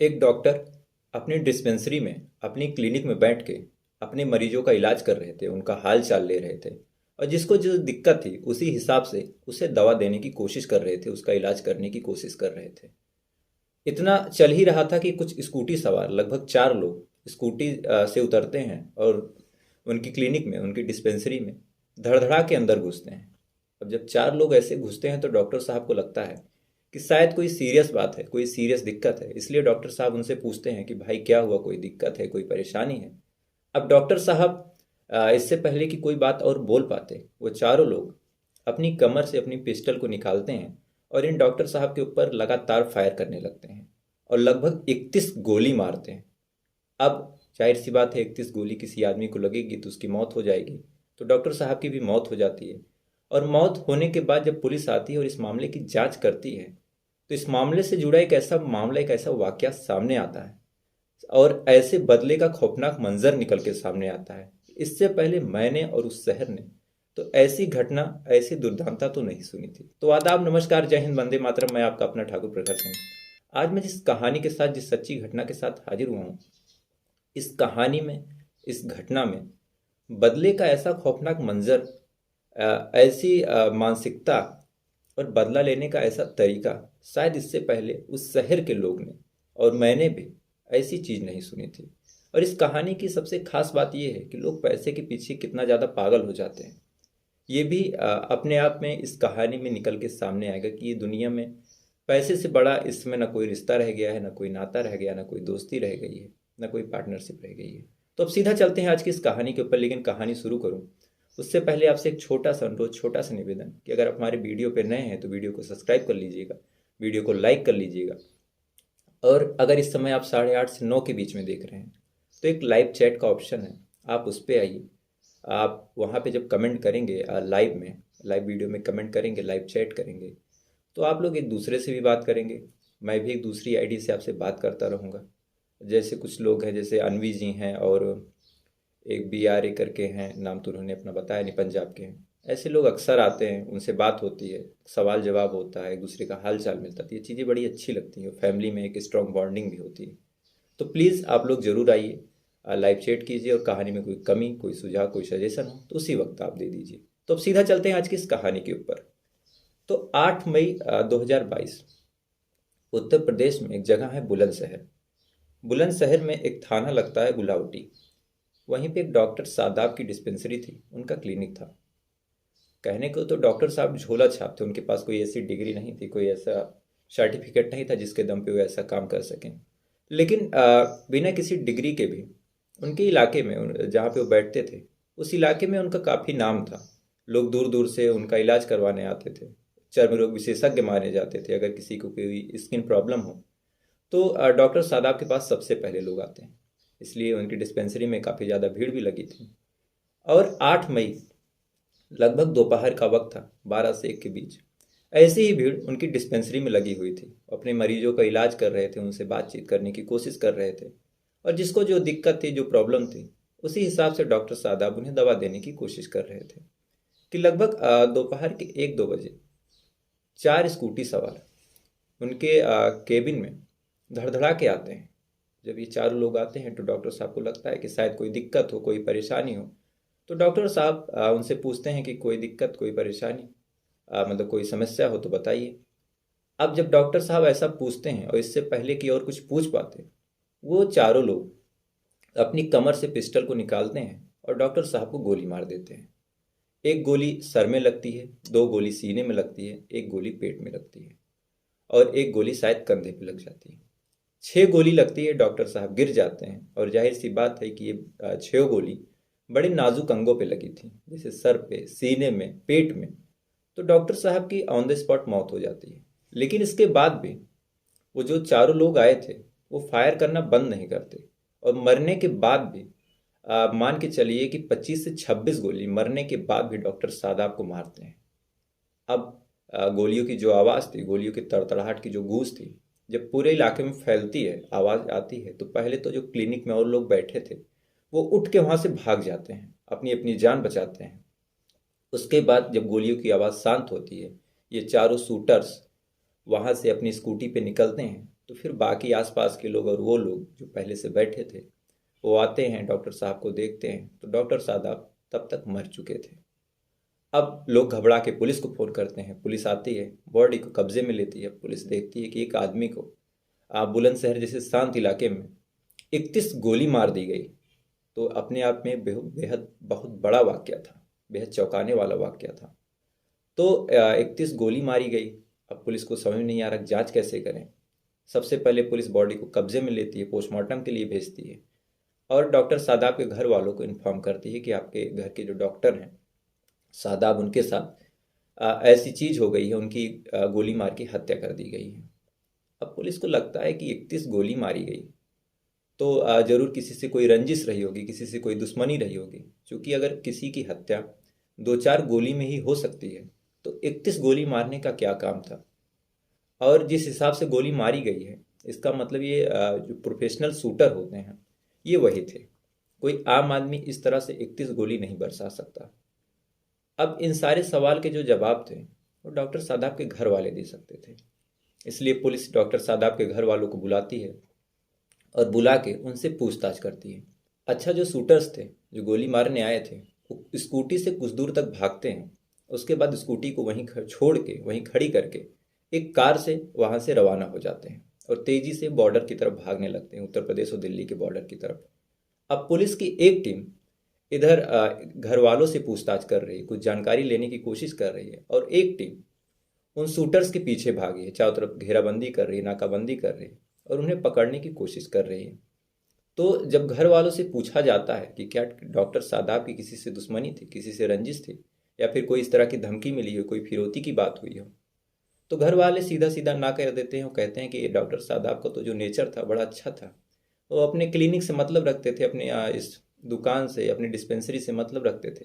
एक डॉक्टर अपनी डिस्पेंसरी में, अपनी क्लिनिक में बैठ के अपने मरीजों का इलाज कर रहे थे, उनका हाल चाल ले रहे थे। और जिसको जो दिक्कत थी उसी हिसाब से उसे दवा देने की कोशिश कर रहे थे, उसका इलाज करने की कोशिश कर रहे थे। इतना चल ही रहा था कि कुछ स्कूटी सवार लगभग 4 लोग स्कूटी से उतरते हैं और उनकी क्लिनिक में, उनकी डिस्पेंसरी में धड़धड़ा के अंदर घुसते हैं। अब जब 4 लोग ऐसे घुसते हैं तो डॉक्टर साहब को लगता है कि शायद कोई सीरियस बात है, कोई सीरियस दिक्कत है। इसलिए डॉक्टर साहब उनसे पूछते हैं कि भाई क्या हुआ, कोई दिक्कत है, कोई परेशानी है। अब डॉक्टर साहब इससे पहले कि कोई बात और बोल पाते, वो 4 लोग अपनी कमर से अपनी पिस्टल को निकालते हैं और इन डॉक्टर साहब के ऊपर लगातार फायर करने लगते हैं और लगभग 31 गोली मारते हैं। अब जाहिर सी बात है, 31 गोली किसी आदमी को लगेगी तो उसकी मौत हो जाएगी। तो डॉक्टर साहब की भी मौत हो जाती है। और मौत होने के बाद जब पुलिस आती है और इस मामले की जांच करती है तो इस मामले से जुड़ा एक ऐसा मामला, एक ऐसा वाकया सामने आता है और ऐसे बदले का खौफनाक मंजर निकल के सामने आता है। इससे पहले मैंने और उस शहर ने तो ऐसी घटना, ऐसी दुर्दांतता तो नहीं सुनी थी। तो आदाब, नमस्कार, जय हिंद, वंदे मातरम। मैं आपका अपना ठाकुर प्रखर सिंह। आज मैं जिस कहानी के साथ, जिस सच्ची घटना के साथ हाजिर हुआ हूँ, इस कहानी में, इस घटना में बदले का ऐसा खौफनाक मंजर, ऐसी मानसिकता और बदला लेने का ऐसा तरीका शायद इससे पहले उस शहर के लोग ने और मैंने भी ऐसी चीज़ नहीं सुनी थी। और इस कहानी की सबसे खास बात यह है कि लोग पैसे के पीछे कितना ज़्यादा पागल हो जाते हैं। ये भी अपने आप में इस कहानी में निकल के सामने आएगा कि ये दुनिया में पैसे से बड़ा इस समय ना कोई रिश्ता रह गया है, ना कोई नाता रह गया, ना कोई दोस्ती रह गई है, ना कोई पार्टनरशिप रह गई है। तो अब सीधा चलते हैं आज की इस कहानी के ऊपर। लेकिन कहानी शुरू करूं उससे पहले आपसे एक छोटा सा अनुरोध, छोटा सा निवेदन कि अगर आप हमारे वीडियो पे नए हैं तो वीडियो को सब्सक्राइब कर लीजिएगा, वीडियो को लाइक कर लीजिएगा। और अगर इस समय आप 8:30 से 9 के बीच में देख रहे हैं तो एक लाइव चैट का ऑप्शन है, आप उस पर आइए। आप वहाँ पे जब कमेंट करेंगे, लाइव में, लाइव वीडियो में कमेंट करेंगे, लाइव चैट करेंगे, तो आप लोग एक दूसरे से भी बात करेंगे। मैं भी एक दूसरी आईडी से आपसे बात करता रहूँगा। जैसे कुछ लोग हैं, जैसे अनवी जी हैं और एक BRA करके हैं, नाम तो उन्होंने अपना बताया नहीं, पंजाब के हैं। ऐसे लोग अक्सर आते हैं, उनसे बात होती है, सवाल जवाब होता है, एक दूसरे का हाल चाल मिलता है। तो ये चीज़ें बड़ी अच्छी लगती हैं। फैमिली में एक स्ट्रॉन्ग बॉन्डिंग भी होती है। तो प्लीज़ आप लोग ज़रूर आइए, लाइव चैट कीजिए और कहानी में कोई कमी, कोई सुझाव, कोई सजेशन हो तो उसी वक्त आप दे दीजिए। तो अब सीधा चलते हैं आज की इस कहानी के ऊपर। तो 8 मई 2022 उत्तर प्रदेश में एक जगह है बुलंदशहर। बुलंदशहर में एक थाना लगता है गुलावटी। वहीं पे एक डॉक्टर सादाब की डिस्पेंसरी थी, उनका क्लिनिक था। कहने को तो डॉक्टर साहब झोला छाप थे, उनके पास कोई ऐसी डिग्री नहीं थी, कोई ऐसा सर्टिफिकेट नहीं था जिसके दम पे वो ऐसा काम कर सकें। लेकिन बिना किसी डिग्री के भी उनके इलाके में, जहाँ पे वो बैठते थे, उस इलाके में उनका काफ़ी नाम था। लोग दूर दूर से उनका इलाज करवाने आते थे। चर्म रोग विशेषज्ञ माने जाते थे। अगर किसी को कोई स्किन प्रॉब्लम हो तो डॉक्टर सादाब के पास सबसे पहले लोग आते हैं। इसलिए उनकी डिस्पेंसरी में काफ़ी ज़्यादा भीड़ भी लगी थी। और 8 मई लगभग दोपहर का वक्त था, 12 से 1 के बीच। ऐसी ही भीड़ उनकी डिस्पेंसरी में लगी हुई थी, अपने मरीजों का इलाज कर रहे थे, उनसे बातचीत करने की कोशिश कर रहे थे। और जिसको जो दिक्कत थी, जो प्रॉब्लम थी, उसी हिसाब से डॉक्टर सादाब उन्हें दवा देने की कोशिश कर रहे थे कि लगभग दोपहर के 1-2 बजे 4 स्कूटी सवार उनके केबिन में धड़धड़ा के आते हैं। जब ये 4 लोग आते हैं तो डॉक्टर साहब को लगता है कि शायद कोई दिक्कत हो, कोई परेशानी हो। तो डॉक्टर साहब उनसे पूछते हैं कि कोई दिक्कत, कोई परेशानी, मतलब कोई समस्या हो तो बताइए। अब जब डॉक्टर साहब ऐसा पूछते हैं और इससे पहले कि और कुछ पूछ पाते, वो 4 लोग अपनी कमर से पिस्टल को निकालते हैं और डॉक्टर साहब को गोली मार देते हैं। एक गोली सर में लगती है, 2 गोली सीने में लगती है, एक गोली पेट में लगती है और एक गोली शायद कंधे पे लग जाती है। 6 गोली लगती है, डॉक्टर साहब गिर जाते हैं। और जाहिर सी बात है कि ये 6 गोली बड़े नाजुक अंगों पे लगी थी, जैसे सर पे, सीने में, पेट में। तो डॉक्टर साहब की ऑन द स्पॉट मौत हो जाती है। लेकिन इसके बाद भी वो जो 4 लोग आए थे वो फायर करना बंद नहीं करते। और मरने के बाद भी मान के चलिए कि 25 से 26 गोली मरने के बाद भी डॉक्टर सादाब को मारते हैं। अब गोलियों की जो आवाज़ थी, गोलियों की तड़तड़ाहट की जो गूंज थी, जब पूरे इलाके में फैलती है, आवाज़ आती है, तो पहले तो जो क्लिनिक में और लोग बैठे थे वो उठ के वहाँ से भाग जाते हैं, अपनी अपनी जान बचाते हैं। उसके बाद जब गोलियों की आवाज़ शांत होती है, ये 4 शूटर्स वहाँ से अपनी स्कूटी पे निकलते हैं तो फिर बाकी आसपास के लोग और वो लोग जो पहले से बैठे थे वो आते हैं, डॉक्टर साहब को देखते हैं, तो डॉक्टर साहब तब तक मर चुके थे। अब लोग घबरा के पुलिस को फ़ोन करते हैं, पुलिस आती है, बॉडी को कब्जे में लेती है। पुलिस देखती है कि एक आदमी को बुलंदशहर जैसे शांत इलाके में 31 गोली मार दी गई। तो अपने आप में बेहद बहुत बड़ा वाकया था, बेहद चौंकाने वाला वाकया था। तो 31 गोली मारी गई। अब पुलिस को समझ में नहीं आ रहा जांच कैसे करें। सबसे पहले पुलिस बॉडी को कब्जे में लेती है, पोस्टमार्टम के लिए भेजती है और डॉक्टर सादाब के घर वालों को इन्फॉर्म करती है कि आपके घर के जो डॉक्टर हैं सादाब, उनके साथ ऐसी चीज़ हो गई है, उनकी गोली मार के हत्या कर दी गई है। अब पुलिस को लगता है कि 31 गोली मारी गई तो जरूर किसी से कोई रंजिश रही होगी, किसी से कोई दुश्मनी रही होगी। क्योंकि अगर किसी की हत्या 2-4 गोली में ही हो सकती है तो 31 गोली मारने का क्या काम था। और जिस हिसाब से गोली मारी गई है इसका मतलब ये जो प्रोफेशनल शूटर होते हैं ये वही थे। कोई आम आदमी इस तरह से 31 गोली नहीं बरसा सकता। अब इन सारे सवाल के जो जवाब थे वो डॉक्टर सादाब के घर वाले दे सकते थे। इसलिए पुलिस डॉक्टर सादाब के घर वालों को बुलाती है और बुला के उनसे पूछताछ करती है। अच्छा, जो शूटर्स थे जो गोली मारने आए थे वो स्कूटी से कुछ दूर तक भागते हैं, उसके बाद स्कूटी को वहीं छोड़ के वहीं खड़ी करके एक कार से वहाँ से रवाना हो जाते हैं और तेज़ी से बॉर्डर की तरफ भागने लगते हैं, उत्तर प्रदेश और दिल्ली के बॉर्डर की तरफ। अब पुलिस की एक टीम इधर घर वालों से पूछताछ कर रही है, कुछ जानकारी लेने की कोशिश कर रही है, और एक टीम उन शूटर्स के पीछे भागी है, चारों तरफ घेराबंदी कर रही है, नाकाबंदी कर रही है और उन्हें पकड़ने की कोशिश कर रही है। तो जब घर वालों से पूछा जाता है कि क्या डॉक्टर सादाब की किसी से दुश्मनी थी, किसी से रंजिश थी, या फिर कोई इस तरह की धमकी मिली हो, कोई फिरौती की बात हुई हो, तो घर वाले सीधा सीधा ना कर देते हैं। वो कहते हैं कि डॉक्टर सादाब का तो जो नेचर था बड़ा अच्छा था, वो अपने क्लिनिक से मतलब रखते थे, अपने इस दुकान से, अपनी डिस्पेंसरी से मतलब रखते थे।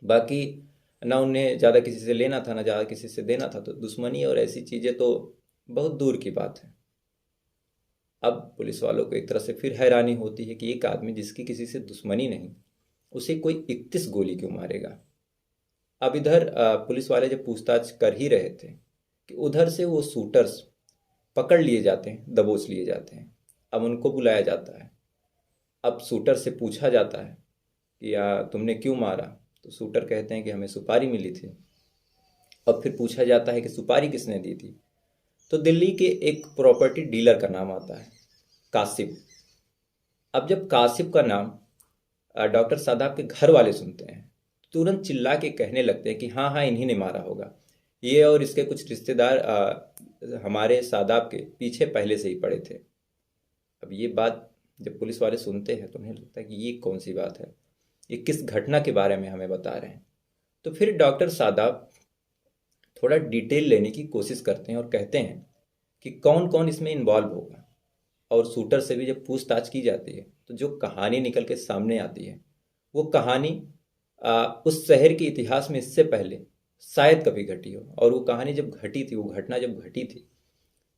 बाकी ना उन्हें ज़्यादा किसी से लेना था ना ज़्यादा किसी से देना था, तो दुश्मनी और ऐसी चीज़ें तो बहुत दूर की बात है। अब पुलिस वालों को एक तरह से फिर हैरानी होती है कि एक आदमी जिसकी किसी से दुश्मनी नहीं, उसे कोई 31 गोली क्यों मारेगा। अब इधर पुलिस वाले जब पूछताछ कर ही रहे थे कि उधर से वो शूटर्स पकड़ लिए जाते हैं, दबोच लिए जाते हैं। अब उनको बुलाया जाता है। अब शूटर से पूछा जाता है कि तुमने क्यों मारा, तो शूटर कहते हैं कि हमें सुपारी मिली थी। अब फिर पूछा जाता है कि सुपारी किसने दी थी, तो दिल्ली के एक प्रॉपर्टी डीलर का नाम आता है, कासिम। अब जब कासिम का नाम डॉक्टर सादाब के घर वाले सुनते हैं, तुरंत चिल्ला के कहने लगते हैं कि हाँ हाँ इन्हीं ने मारा होगा, ये और इसके कुछ रिश्तेदार हमारे सादाब के पीछे पहले से ही पड़े थे। अब ये बात जब पुलिस वाले सुनते हैं तो उन्हें लगता है कि ये कौन सी बात है, ये किस घटना के बारे में हमें बता रहे हैं। तो फिर डॉक्टर सादाब थोड़ा डिटेल लेने की कोशिश करते हैं और कहते हैं कि कौन कौन इसमें इन्वॉल्व होगा। और शूटर से भी जब पूछताछ की जाती है तो जो कहानी निकल के सामने आती है वो कहानी उस शहर के इतिहास में इससे पहले शायद कभी घटी हो। और वो कहानी जब घटी थी, वो घटना जब घटी थी,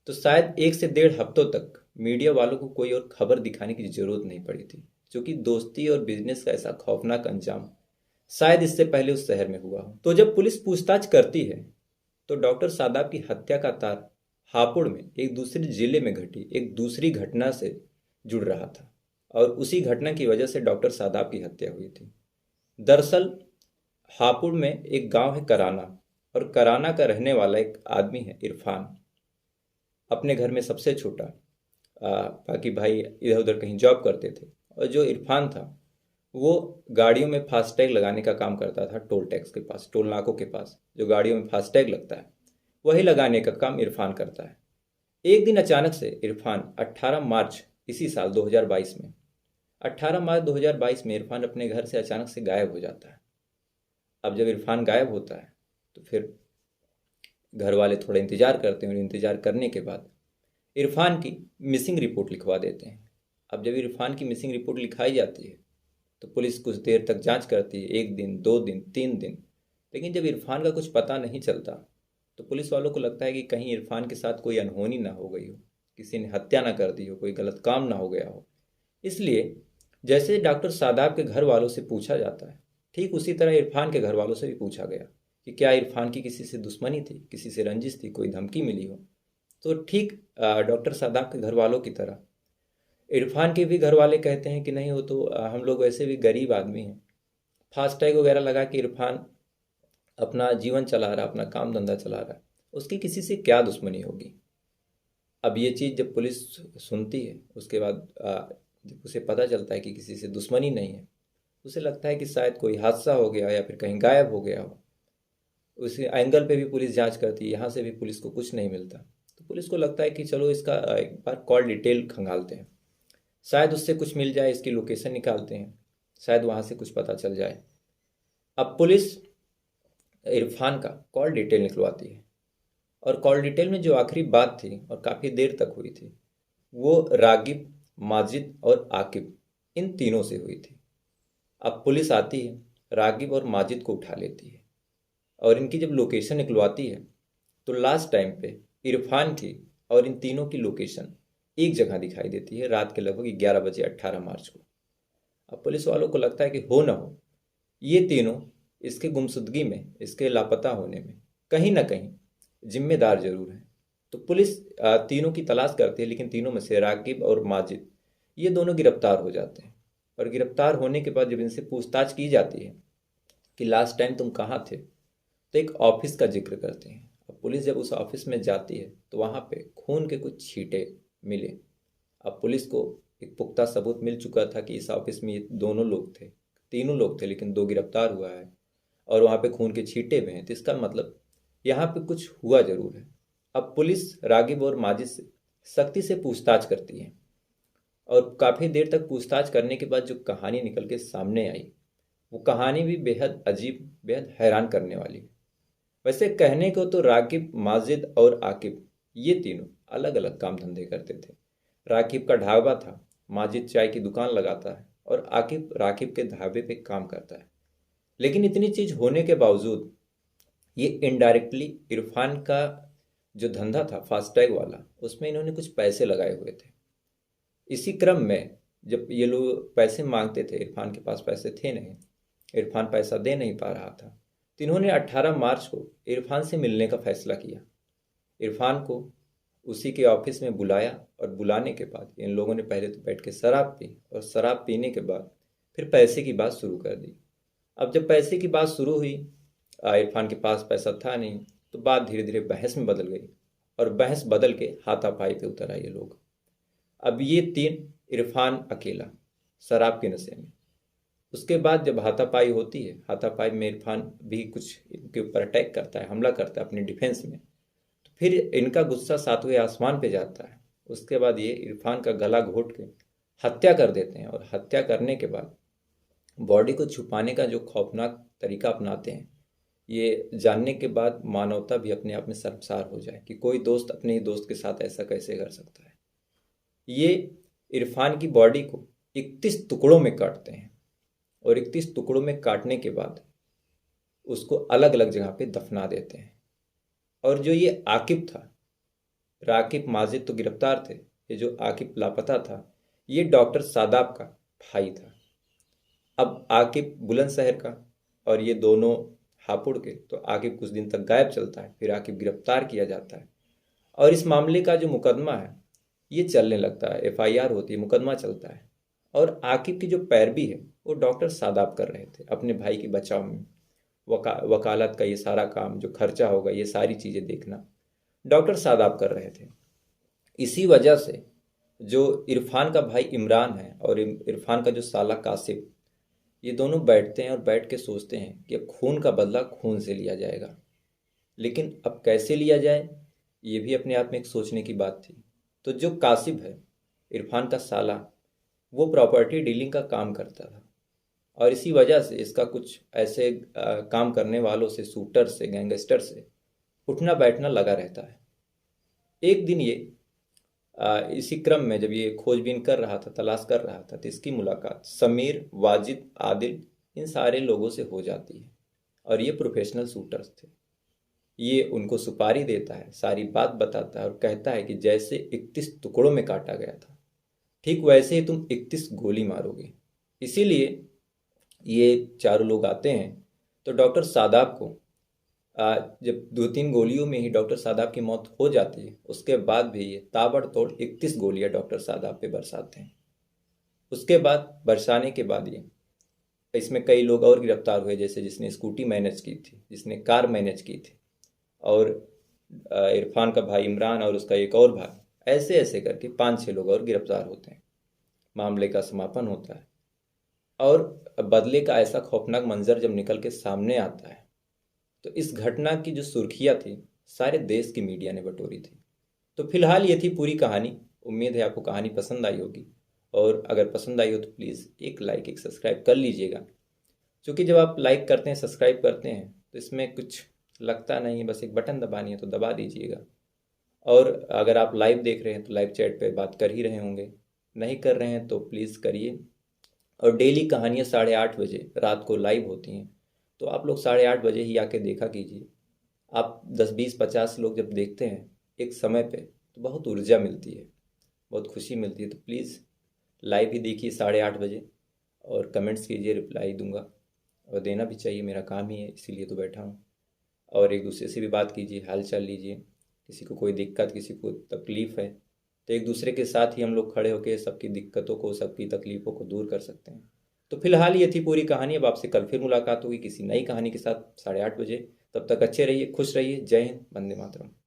तो शायद 1 से 1.5 हफ्तों तक मीडिया वालों को कोई और खबर दिखाने की जरूरत नहीं पड़ी थी, क्योंकि दोस्ती और बिजनेस का ऐसा खौफनाक अंजाम शायद इससे पहले उस शहर में हुआ हो। तो जब पुलिस पूछताछ करती है तो डॉक्टर सादाब की हत्या का तार हापुड़ में एक दूसरे जिले में घटी एक दूसरी घटना से जुड़ रहा था, और उसी घटना की वजह से डॉक्टर सादाब की हत्या हुई थी। दरअसल हापुड़ में एक गांव है कराना, और कराना का रहने वाला एक आदमी है इरफान, अपने घर में सबसे छोटा। बाकी भाई इधर उधर कहीं जॉब करते थे, और जो इरफान था वो गाड़ियों में फास्टैग लगाने का काम करता था। टोल टैक्स के पास, टोल नाकों के पास जो गाड़ियों में फास्टैग लगता है वही लगाने का काम इरफान करता है। एक दिन अचानक से इरफान 18 मार्च इसी साल 2022 में 18 मार्च 2022 में इरफान अपने घर से अचानक से गायब हो जाता है। अब जब इरफान गायब होता है तो फिर घर वाले थोड़ा इंतज़ार करते हैं, और इंतज़ार करने के बाद इरफान की मिसिंग रिपोर्ट लिखवा देते हैं। अब जब इरफान की मिसिंग रिपोर्ट लिखाई जाती है तो पुलिस कुछ देर तक जांच करती है, 1 दिन 2 दिन 3 दिन, लेकिन जब इरफान का कुछ पता नहीं चलता तो पुलिस वालों को लगता है कि कहीं इरफान के साथ कोई अनहोनी ना हो गई हो, किसी ने हत्या ना कर दी हो, कोई गलत काम ना हो गया हो। इसलिए जैसे डॉक्टर सादाब के घर वालों से पूछा जाता है, ठीक उसी तरह इरफान के घर वालों से भी पूछा गया कि क्या इरफान की किसी से दुश्मनी थी, किसी से रंजिश थी, कोई धमकी मिली हो। तो ठीक डॉक्टर सादाब के घर वालों की तरह इरफान के भी घर वाले कहते हैं कि नहीं, वो तो हम लोग वैसे भी गरीब आदमी हैं। फास्टैग वगैरह लगा के इरफान अपना जीवन चला रहा, अपना काम धंधा चला रहा है, उसकी किसी से क्या दुश्मनी होगी। अब ये चीज़ जब पुलिस सुनती है, उसके बाद जब उसे पता चलता है कि किसी से दुश्मनी नहीं है, उसे लगता है कि शायद कोई हादसा हो गया या फिर कहीं गायब हो गया हो। उसी एंगल पे भी पुलिस जांच करती है, यहाँ से भी पुलिस को कुछ नहीं मिलता। तो पुलिस को लगता है कि चलो इसका एक बार कॉल डिटेल खंगालते हैं, शायद उससे कुछ मिल जाए। इसकी लोकेशन निकालते हैं, शायद वहाँ से कुछ पता चल जाए। अब पुलिस इरफान का कॉल डिटेल निकलवाती है, और कॉल डिटेल में जो आखिरी बात थी और काफ़ी देर तक हुई थी, वो रागिब, माजिद और आकिब, इन तीनों से हुई थी। अब पुलिस आती है, रागिब और माजिद को उठा लेती है, और इनकी जब लोकेशन निकलवाती है तो लास्ट टाइम पे इरफान की और इन तीनों की लोकेशन एक जगह दिखाई देती है, रात के लगभग 11 बजे 18 मार्च को। अब पुलिस वालों को लगता है कि हो ना हो ये तीनों इसके गुमशुदगी में, इसके लापता होने में कहीं ना कहीं जिम्मेदार जरूर हैं। तो पुलिस तीनों की तलाश करती है, लेकिन तीनों में से रागिब और माजिद ये दोनों गिरफ्तार हो जाते हैं। और गिरफ्तार होने के बाद जब इनसे पूछताछ की जाती है कि लास्ट टाइम तुम कहाँ थे, तो एक ऑफिस का जिक्र करते हैं। अब पुलिस जब उस ऑफिस में जाती है तो वहाँ पे खून के कुछ छींटे मिले। अब पुलिस को एक पुख्ता सबूत मिल चुका था कि इस ऑफिस में ये दोनों लोग थे, तीनों लोग थे, लेकिन दो गिरफ्तार हुआ है और वहाँ पे खून के छींटे भी हैं। तो इसका मतलब यहाँ पे कुछ हुआ जरूर है। अब पुलिस रागिब और माजिद से सख्ती से पूछताछ करती है, और काफ़ी देर तक पूछताछ करने के बाद जो कहानी निकल के सामने आई, वो कहानी भी बेहद अजीब, बेहद हैरान करने वाली है। वैसे कहने को तो राकिब, माजिद और आकिब ये तीनों अलग अलग काम धंधे करते थे। राकिब का ढाबा था, माजिद चाय की दुकान लगाता है, और आकिब राकिब के ढाबे पे काम करता है। लेकिन इतनी चीज होने के बावजूद ये इनडायरेक्टली इरफान का जो धंधा था फास्टैग वाला, उसमें इन्होंने कुछ पैसे लगाए हुए थे। इसी क्रम में जब ये लोग पैसे मांगते थे, इरफान के पास पैसे थे नहीं, इरफान पैसा दे नहीं पा रहा था, तो इन्होंने 18 मार्च को इरफान से मिलने का फैसला किया। इरफान को उसी के ऑफिस में बुलाया, और बुलाने के बाद इन लोगों ने पहले तो बैठ के शराब पी, और शराब पीने के बाद फिर पैसे की बात शुरू कर दी। अब जब पैसे की बात शुरू हुई, इरफान के पास पैसा था नहीं, तो बात धीरे धीरे बहस में बदल गई, और बहस बदल के हाथापाई पे उतर आए ये लोग। अब ये तीन, इरफान अकेला शराब के नशे में। उसके बाद जब हाथापाई होती है, हाथापाई में इरफान भी कुछ इनके ऊपर अटैक करता है, हमला करता है अपनी डिफेंस में। तो फिर इनका गुस्सा सातवें आसमान पे जाता है। उसके बाद ये इरफान का गला घोट के हत्या कर देते हैं, और हत्या करने के बाद बॉडी को छुपाने का जो खौफनाक तरीका अपनाते हैं, ये जानने के बाद मानवता भी अपने आप में शर्मसार हो जाए कि कोई दोस्त अपने ही दोस्त के साथ ऐसा कैसे कर सकता है। ये इरफान की बॉडी को 31 टुकड़ों में काटते हैं, और 31 टुकड़ों में काटने के बाद उसको अलग अलग जगह पे दफना देते हैं। और जो ये आकिब था, राकिब, माजिद तो गिरफ्तार थे, ये जो आकिब लापता था, ये डॉक्टर सादाब का भाई था। अब आकिब बुलंदशहर का, और ये दोनों हापुड़ के। तो आकिब कुछ दिन तक गायब चलता है, फिर आकिब गिरफ्तार किया जाता है, और इस मामले का जो मुकदमा है ये चलने लगता है, एफआईआर होती है, मुकदमा चलता है। और आकिब की जो पैरवी है वो डॉक्टर सादाब कर रहे थे अपने भाई के बचाव में। वकालत का ये सारा काम, जो खर्चा होगा, ये सारी चीज़ें देखना डॉक्टर सादाब कर रहे थे। इसी वजह से जो इरफान का भाई इमरान है और इरफान का जो साला कासिब, ये दोनों बैठते हैं और बैठ के सोचते हैं कि अब खून का बदला खून से लिया जाएगा। लेकिन अब कैसे लिया जाए, ये भी अपने आप में एक सोचने की बात थी। तो जो कासिब है, इरफान का साला, वो प्रॉपर्टी डीलिंग का काम करता था, और इसी वजह से इसका कुछ ऐसे काम करने वालों से, शूटर से, गैंगस्टर से उठना बैठना लगा रहता है। एक दिन ये इसी क्रम में जब ये खोजबीन कर रहा था, तलाश कर रहा था, तो इसकी मुलाकात समीर, वाजिद, आदिल, इन सारे लोगों से हो जाती है। और ये प्रोफेशनल शूटर्स थे। ये उनको सुपारी देता है, सारी बात बताता है, और कहता है कि जैसे 31 टुकड़ों में काटा गया था, ठीक वैसे ही तुम 31 गोली मारोगे। इसीलिए ये चारों लोग आते हैं, तो डॉक्टर सादाब को जब 2-3 गोलियों में ही डॉक्टर शादाब की मौत हो जाती है, उसके बाद भी ये ताबड़तोड़ 31 गोलियां डॉक्टर शादाब पे बरसाते हैं। उसके बाद बरसाने के बाद ये इसमें कई लोग और गिरफ्तार हुए, जैसे जिसने स्कूटी मैनेज की थी, जिसने कार मैनेज की थी, और इरफान का भाई इमरान और उसका एक और भाई, ऐसे ऐसे करके 5-6 लोग और गिरफ्तार होते हैं। मामले का समापन होता है और बदले का ऐसा खौफनाक मंजर जब निकल के सामने आता है, तो इस घटना की जो सुर्खियाँ थी, सारे देश की मीडिया ने बटोरी थी। तो फिलहाल ये थी पूरी कहानी। उम्मीद है आपको कहानी पसंद आई होगी, और अगर पसंद आई हो तो प्लीज़ एक लाइक एक सब्सक्राइब कर लीजिएगा। क्योंकि जब आप लाइक करते हैं, सब्सक्राइब करते हैं, तो इसमें कुछ लगता नहीं है, बस एक बटन दबानी है तो दबा दीजिएगा। और अगर आप लाइव देख रहे हैं तो लाइव चैट पे बात कर ही रहे होंगे, नहीं कर रहे हैं तो प्लीज़ करिए। और डेली कहानियाँ 8:30 बजे रात को लाइव होती हैं, तो आप लोग 8:30 बजे ही आके देखा कीजिए। आप 10, 20, 50 लोग जब देखते हैं एक समय पे, तो बहुत ऊर्जा मिलती है, बहुत खुशी मिलती है। तो प्लीज़ लाइव ही देखिए 8:30 बजे, और कमेंट्स कीजिए, रिप्लाई दूंगा, और देना भी चाहिए, मेरा काम ही है, इसीलिए तो बैठा हूँ। और एक दूसरे से भी बात कीजिए, हाल चाल लीजिए। किसी को कोई दिक्कत, किसी को तकलीफ़ है, तो एक दूसरे के साथ ही हम लोग खड़े होकर सबकी दिक्कतों को, सबकी तकलीफ़ों को दूर कर सकते हैं। तो फिलहाल ये थी पूरी कहानी। अब आपसे कल फिर मुलाकात होगी किसी नई कहानी के साथ 8:30 बजे। तब तक अच्छे रहिए, खुश रहिए। जय हिंद, वंदे मातरम।